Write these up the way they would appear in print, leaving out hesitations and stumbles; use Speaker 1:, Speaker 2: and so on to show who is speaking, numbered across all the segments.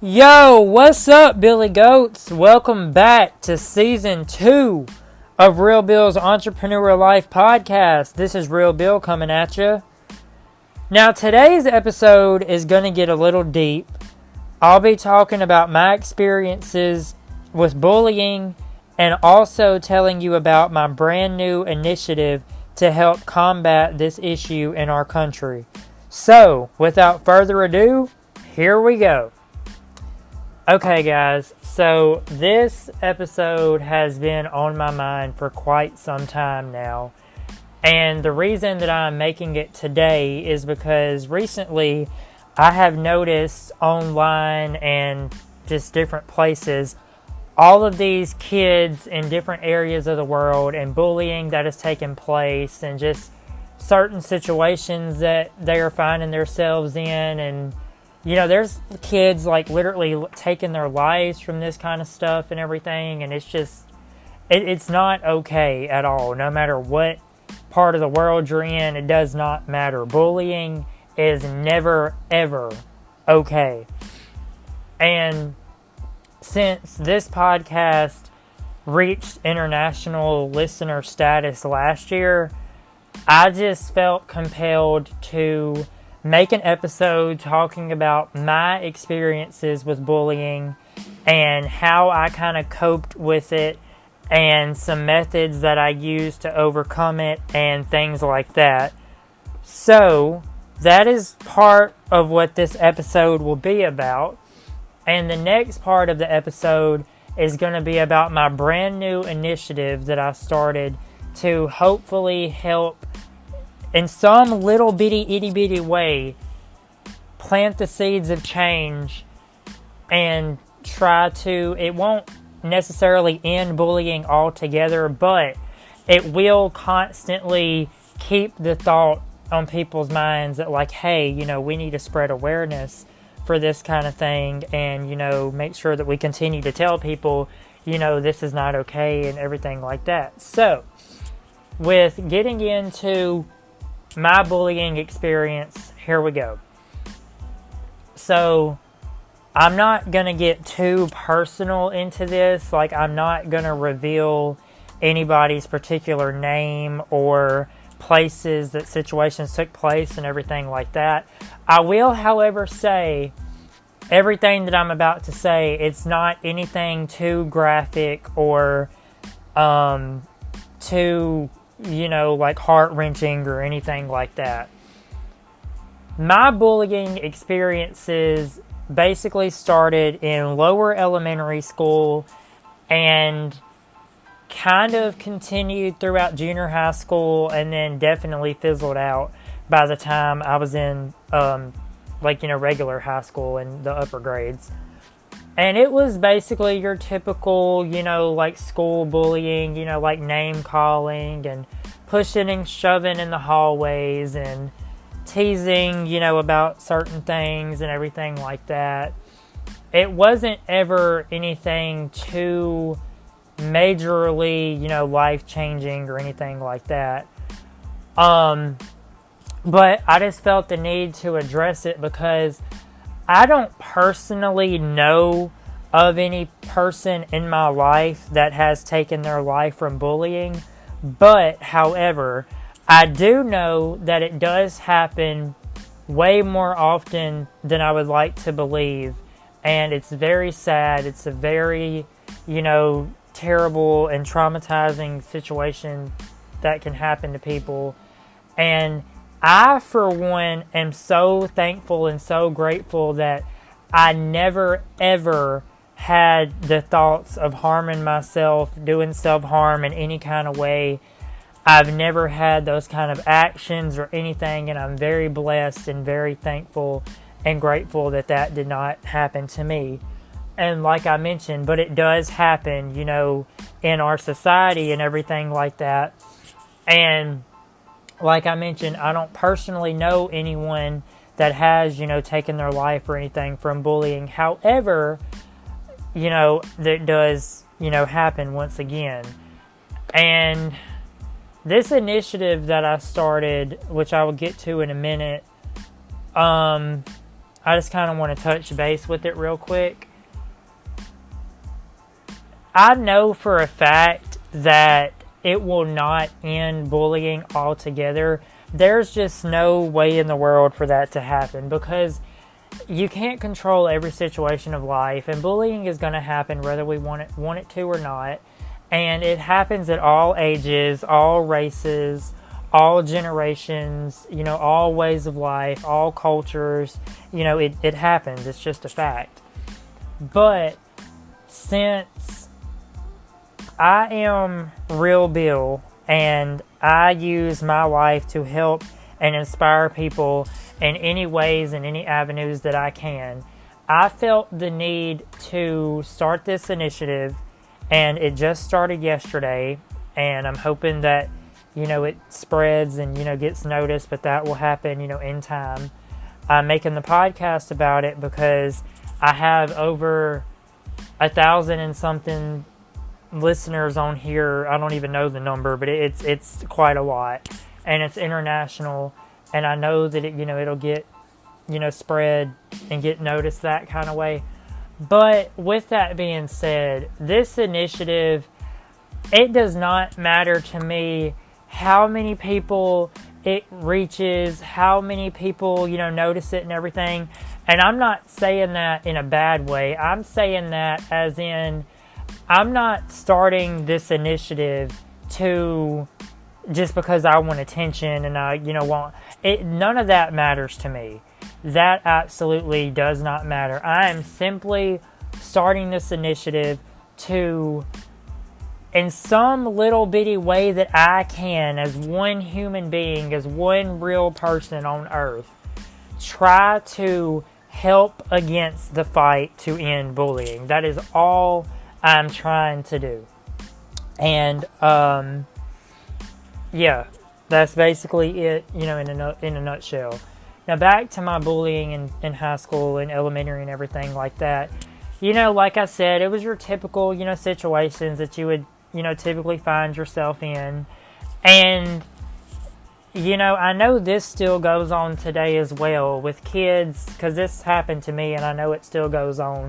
Speaker 1: Yo, what's up, Billy Goats? Welcome back to Season 2 of Real Bill's Entrepreneur Life Podcast. This is Real Bill coming at you. Now, today's episode is going to get a little deep. I'll be talking about my experiences with bullying and also telling you about my brand new initiative to help combat this issue in our country. So, without further ado, here we go. Okay guys, so this episode has been on my mind for quite some time now, and the reason that I'm making it today is because recently I have noticed online and just different places all of these kids in different areas of the world and bullying that has taken place and just certain situations that they are finding themselves in. And you know, there's kids like literally taking their lives from this kind of stuff and everything, and it's just, it's not okay at all. No matter what part of the world you're in, it does not matter. Bullying is never, ever okay. And since this podcast reached international listener status last year, I just felt compelled to make an episode talking about my experiences with bullying and how I kind of coped with it and some methods that I used to overcome it and things like that. So that is part of what this episode will be about. And the next part of the episode is going to be about my brand new initiative that I started to hopefully help in some little bitty itty bitty way plant the seeds of change and try to, it won't necessarily end bullying altogether, but it will constantly keep the thought on people's minds that like, hey, you know, we need to spread awareness for this kind of thing, and you know, make sure that we continue to tell people, you know, this is not okay and everything like that. So with getting into my bullying experience, here we go. So I'm not going to get too personal into this. Like, I'm not going to reveal anybody's particular name or places that situations took place and everything like that. I will, however, say everything that I'm about to say, it's not anything too graphic or too, you know, like heart-wrenching or anything like that. My bullying experiences basically started in lower elementary school and kind of continued throughout junior high school, and then definitely fizzled out by the time I was in regular high school in the upper grades. And it was basically your typical, you know, like school bullying, you know, like name calling and pushing and shoving in the hallways and teasing, you know, about certain things and everything like that. It wasn't ever anything too majorly, you know, life-changing or anything like that. But I just felt the need to address it because I don't personally know of any person in my life that has taken their life from bullying. But, however, I do know that it does happen way more often than I would like to believe. And it's very sad. It's a very, you know, terrible and traumatizing situation that can happen to people. And I, for one, am so thankful and so grateful that I never, ever had the thoughts of harming myself, doing self-harm in any kind of way. I've never had those kind of actions or anything, and I'm very blessed and very thankful and grateful that that did not happen to me. And like I mentioned, but it does happen, you know, in our society and everything like that. And like I mentioned, I don't personally know anyone that has, you know, taken their life or anything from bullying. However, you know, that does, you know, happen once again. And this initiative that I started, which I will get to in a minute, I just kind of want to touch base with it real quick. I know for a fact that it will not end bullying altogether. There's just no way in the world for that to happen, because you can't control every situation of life, and bullying is going to happen whether we want it to or not. And it happens at all ages, all races, all generations, all ways of life, all cultures. It happens. It's just a fact. But since I am Real Bill and I use my life to help and inspire people in any ways and any avenues that I can, I felt the need to start this initiative, and it just started yesterday, and I'm hoping that it spreads and gets noticed, but that will happen in time. I'm making the podcast about it because I have over 1,000 and something listeners on here. I don't even know the number, but it's quite a lot, and it's international, and I know that it'll get spread and get noticed that kind of way. But with that being said, this initiative, it does not matter to me how many people it reaches, how many people notice it and everything. And I'm not saying that in a bad way. I'm saying that as in, I'm not starting this initiative to just because I want attention and I want it. None of that matters to me. That absolutely does not matter. I am simply starting this initiative to, in some little bitty way that I can, as one human being, as one real person on earth, try to help against the fight to end bullying. That is all I'm trying to do. And yeah, that's basically it, in a nutshell. Now back to my bullying in high school and elementary and everything like that. Like I said, it was your typical, situations that you would, typically find yourself in. And, I know this still goes on today as well with kids, because this happened to me and I know it still goes on.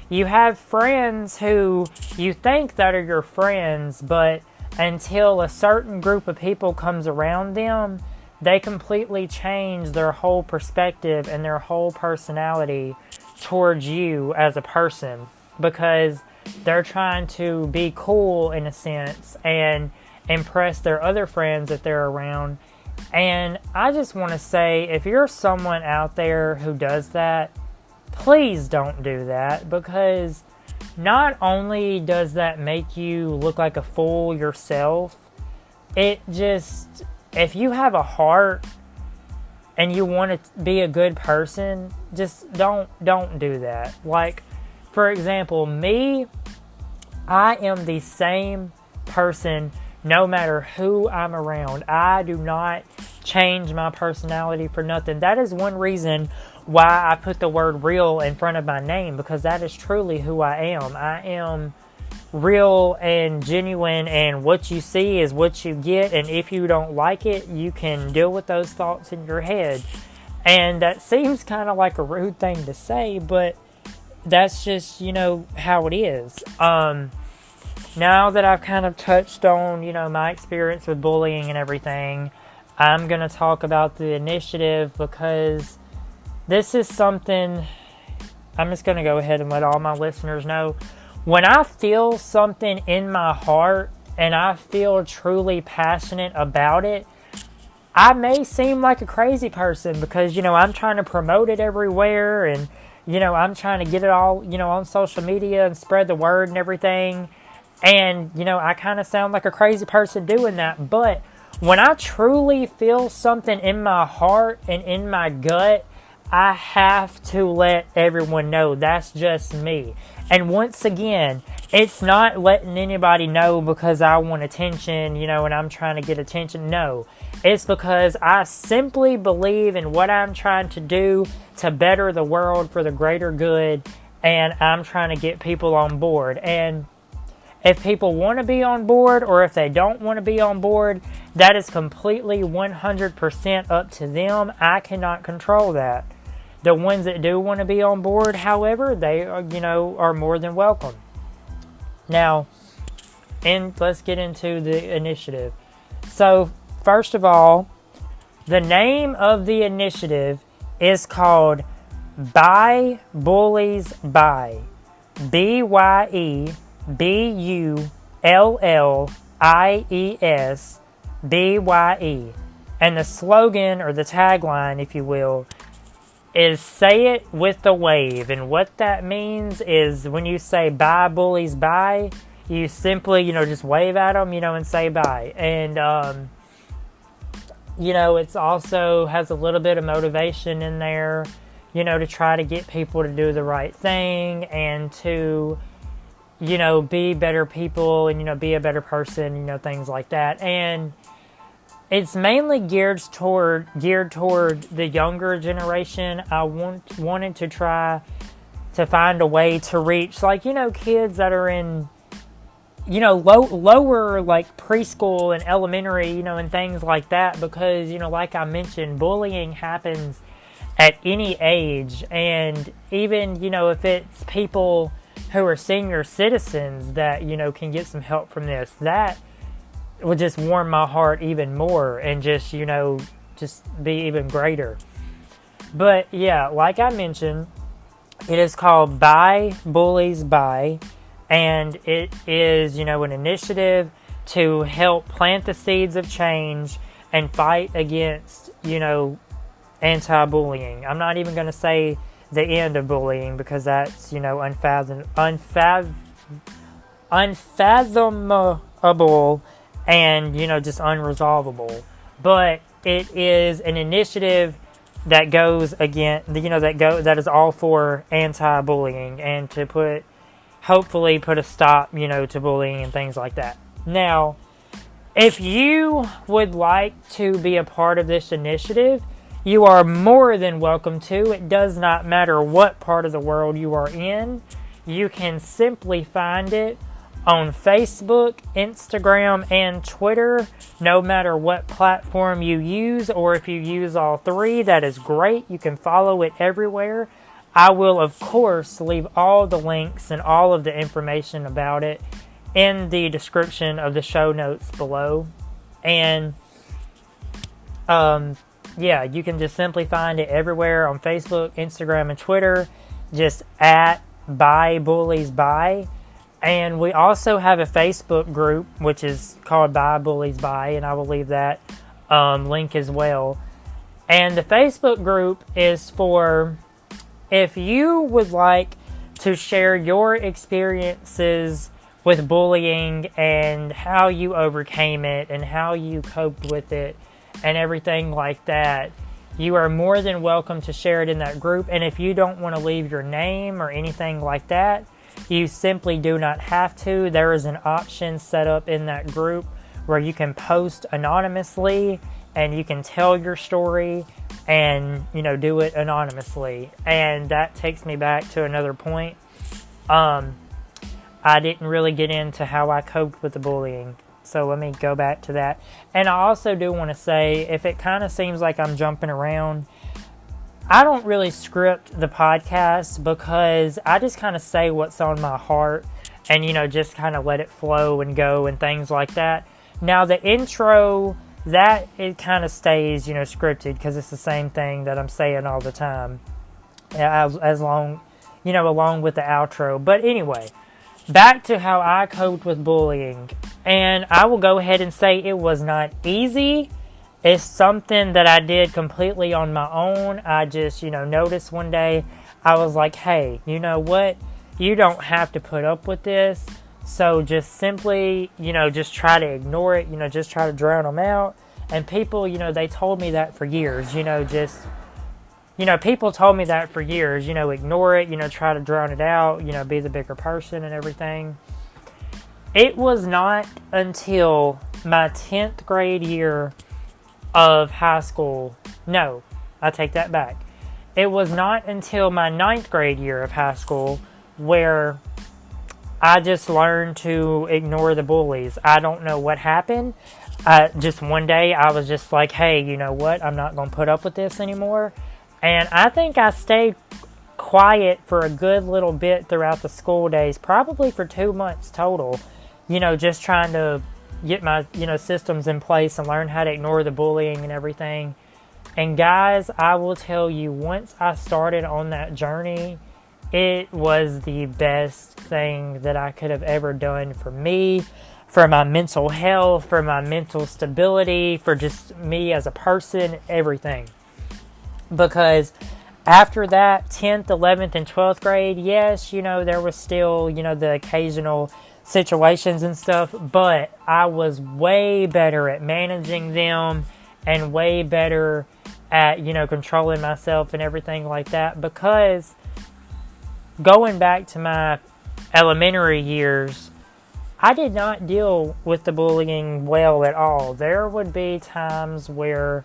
Speaker 1: You have friends who you think that are your friends, but until a certain group of people comes around them, they completely change their whole perspective and their whole personality towards you as a person, because they're trying to be cool in a sense and impress their other friends that they're around. And I just want to say, if you're someone out there who does that, please don't do that, because not only does that make you look like a fool yourself, if you have a heart and you want to be a good person, just don't do that. Like, for example, me, I am the same person no matter who I'm around. I do not change my personality for nothing. That is one reason why I put the word real in front of my name, because that is truly who I am. I am real and genuine, and what you see is what you get, and if you don't like it, you can deal with those thoughts in your head. And that seems kind of like a rude thing to say, but that's just, how it is. Now that I've kind of touched on, my experience with bullying and everything, I'm going to talk about the initiative, because this is something I'm just going to go ahead and let all my listeners know. When I feel something in my heart and I feel truly passionate about it, I may seem like a crazy person, because, I'm trying to promote it everywhere, and, I'm trying to get it all, on social media and spread the word and everything. And, I kind of sound like a crazy person doing that. But when I truly feel something in my heart and in my gut, I have to let everyone know. That's just me. And once again, it's not letting anybody know because I want attention, and I'm trying to get attention. No, it's because I simply believe in what I'm trying to do to better the world for the greater good, and I'm trying to get people on board. And if people want to be on board, or if they don't want to be on board, that is completely 100% up to them. I cannot control that. The ones that do want to be on board, however, they are, are more than welcome. Now, and let's get into the initiative. So, first of all, the name of the initiative is called ByeBulliesBye. ByeBulliesBye. And the slogan, or the tagline, if you will, is "Say it with the wave." And what that means is when you say "Bye bullies bye," you simply, just wave at them, and say bye. And, it's also has a little bit of motivation in there, to try to get people to do the right thing and to, be better people and, be a better person, things like that. And it's mainly geared toward the younger generation. I wanted to try to find a way to reach, kids that are in, lower, preschool and elementary, and things like that. Because, like I mentioned, bullying happens at any age. And even, if it's people who are senior citizens that, can get some help from this, that would just warm my heart even more and just, just be even greater. But yeah, like I mentioned, it is called ByeBulliesBye, and it is, an initiative to help plant the seeds of change and fight against, anti-bullying. I'm not even going to say the end of bullying because that's, unfathomable and, just unresolvable. But it is an initiative that goes that is all for anti-bullying and to hopefully put a stop, to bullying and things like that. Now, if you would like to be a part of this initiative, you are more than welcome to. It does not matter what part of the world you are in. You can simply find it on Facebook, Instagram, and Twitter, no matter what platform you use, or if you use all three, that is great. You can follow it everywhere. I will, of course, leave all the links and all of the information about it in the description of the show notes below. And, you can just simply find it everywhere on Facebook, Instagram, and Twitter, just at ByeBulliesBye. And we also have a Facebook group, which is called ByeBulliesBye, and I will leave that link as well. And the Facebook group is for if you would like to share your experiences with bullying and how you overcame it and how you coped with it and everything like that. You are more than welcome to share it in that group. And if you don't want to leave your name or anything like that, you simply do not have to. There is an option set up in that group where you can post anonymously and you can tell your story and, do it anonymously. And that takes me back to another point. I didn't really get into how I coped with the bullying. So let me go back to that. And I also do want to say, if it kind of seems like I'm jumping around, I don't really script the podcast because I just kind of say what's on my heart and, just kind of let it flow and go and things like that. Now, the intro, that it kind of stays, scripted because it's the same thing that I'm saying all the time along with the outro. But anyway, back to how I coped with bullying. And I will go ahead and say it was not easy. It's something that I did completely on my own. I just, noticed one day, I was like, hey, you know what? You don't have to put up with this. So just simply, just try to ignore it. Just try to drown them out. And people, they told me that for years. People told me that for years. Ignore it. Try to drown it out. Be the bigger person and everything. It was not until my 10th grade year of high school. No, I take that back. It was not until my 9th grade year of high school where I just learned to ignore the bullies. I don't know what happened. Just one day I was just like, hey, you know what? I'm not going to put up with this anymore. And I think I stayed quiet for a good little bit throughout the school days, probably for 2 months total, just trying to get my, systems in place and learn how to ignore the bullying and everything. And guys, I will tell you, once I started on that journey, it was the best thing that I could have ever done for me, for my mental health, for my mental stability, for just me as a person, everything. Because after that, 10th, 11th, and 12th grade, yes, there was still, the occasional situations and stuff, but I was way better at managing them and way better at, controlling myself and everything like that, because going back to my elementary years, I did not deal with the bullying well at all. There would be times where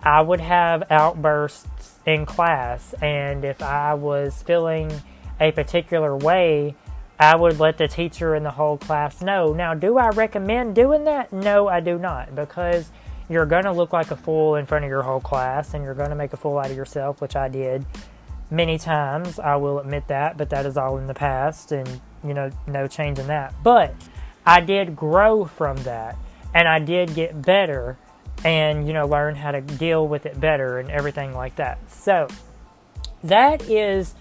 Speaker 1: I would have outbursts in class, and if I was feeling a particular way, I would let the teacher and the whole class know. Now, do I recommend doing that? No, I do not, because you're going to look like a fool in front of your whole class, and you're going to make a fool out of yourself, which I did many times. I will admit that, but that is all in the past, and, no change in that. But I did grow from that, and I did get better and, learn how to deal with it better and everything like that. So that is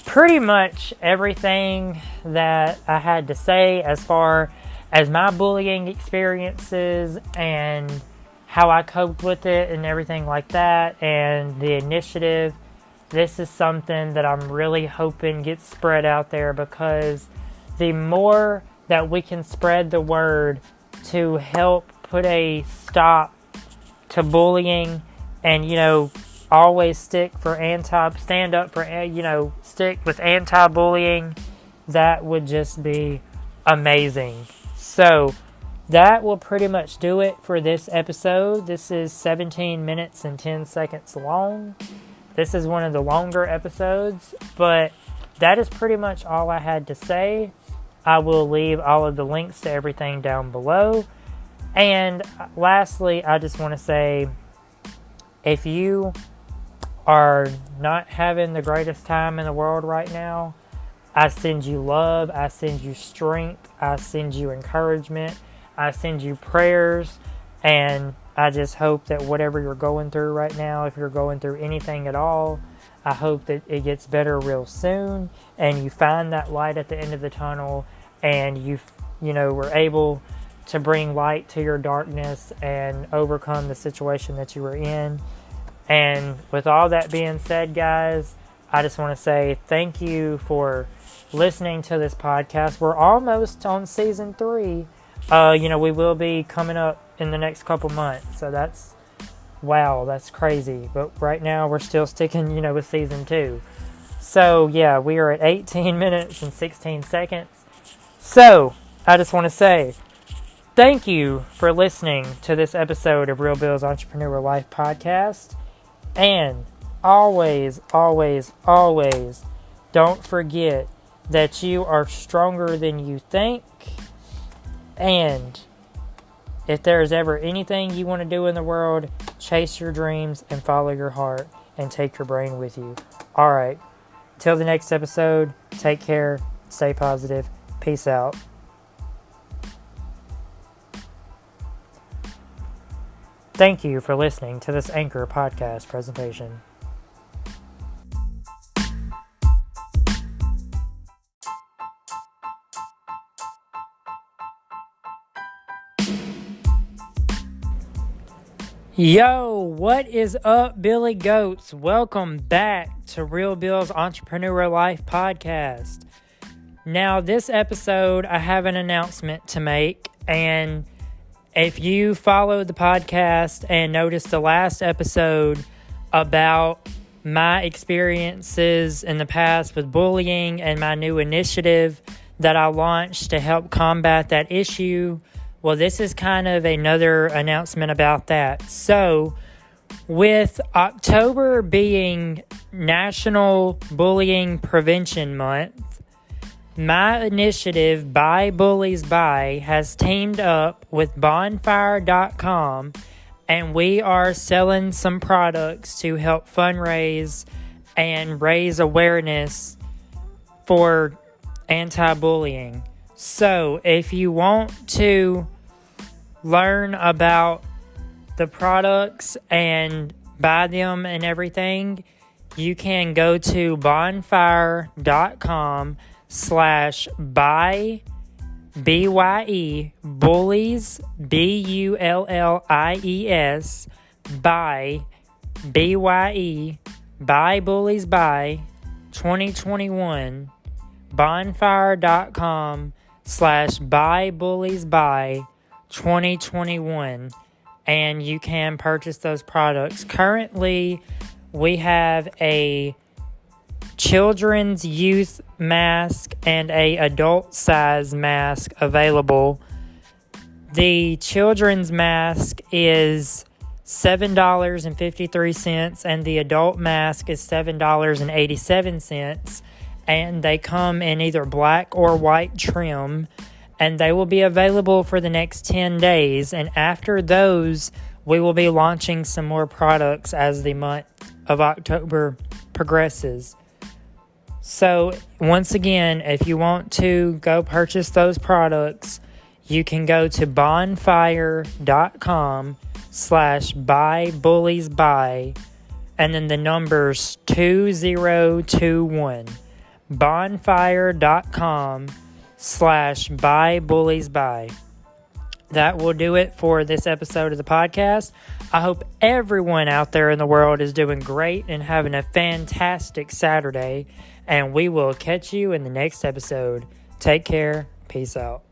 Speaker 1: pretty much everything that I had to say as far as my bullying experiences and how I coped with it and everything like that, and the initiative. This is something that I'm really hoping gets spread out there, because the more that we can spread the word to help put a stop to bullying and, always stick with anti-bullying, that would just be amazing. So that will pretty much do it for this episode. This is 17 minutes and 10 seconds long. This is one of the longer episodes, but that is pretty much all I had to say. I will leave all of the links to everything down below. And lastly, I just want to say, if you are not having the greatest time in the world right now, I send you love, I send you strength, I send you encouragement, I send you prayers, and I just hope that whatever you're going through right now, if you're going through anything at all, I hope that it gets better real soon, and you find that light at the end of the tunnel, and you were able to bring light to your darkness and overcome the situation that you were in. And with all that being said, guys, I just want to say thank you for listening to this podcast. We're almost on season 3. We will be coming up in the next couple months. So that's crazy. But right now we're still sticking, with season 2. So yeah, we are at 18 minutes and 16 seconds. So I just want to say thank you for listening to this episode of Real Bill's Entrepreneur Life Podcast. And always, always, always don't forget that you are stronger than you think. And if there's ever anything you want to do in the world, chase your dreams and follow your heart and take your brain with you. All right. Till the next episode, take care, stay positive, peace out. Thank you for listening to this Anchor podcast presentation. Yo, what is up, Billy Goats? Welcome back to Real Bill's Entrepreneur Life Podcast. Now, this episode, I have an announcement to make, and if you followed the podcast and noticed the last episode about my experiences in the past with bullying and my new initiative that I launched to help combat that issue, well, this is kind of another announcement about that. So, with October being National Bullying Prevention Month, my initiative, ByeBulliesBye, has teamed up with bonfire.com, And we are selling some products to help fundraise and raise awareness for anti-bullying. So if you want to learn about the products and buy them and everything, you can go to bonfire.com/buy BYE Bullies BULLIES Buy BYE ByeBulliesBye 2021 bonfire.com/ByeBulliesBye 2021, and you can purchase those products. Currently, we have a children's youth mask and a adult size mask available. The children's mask is $7.53 and the adult mask is $7.87, and they come in either black or white trim, and they will be available for the next 10 days, and after those we will be launching some more products as the month of October progresses. So, once again, if you want to go purchase those products, you can go to bonfire.com/ByeBulliesBye and then the numbers 2021. Bonfire.com/ByeBulliesBye. That will do it for this episode of the podcast. I hope everyone out there in the world is doing great and having a fantastic Saturday. And we will catch you in the next episode. Take care. Peace out.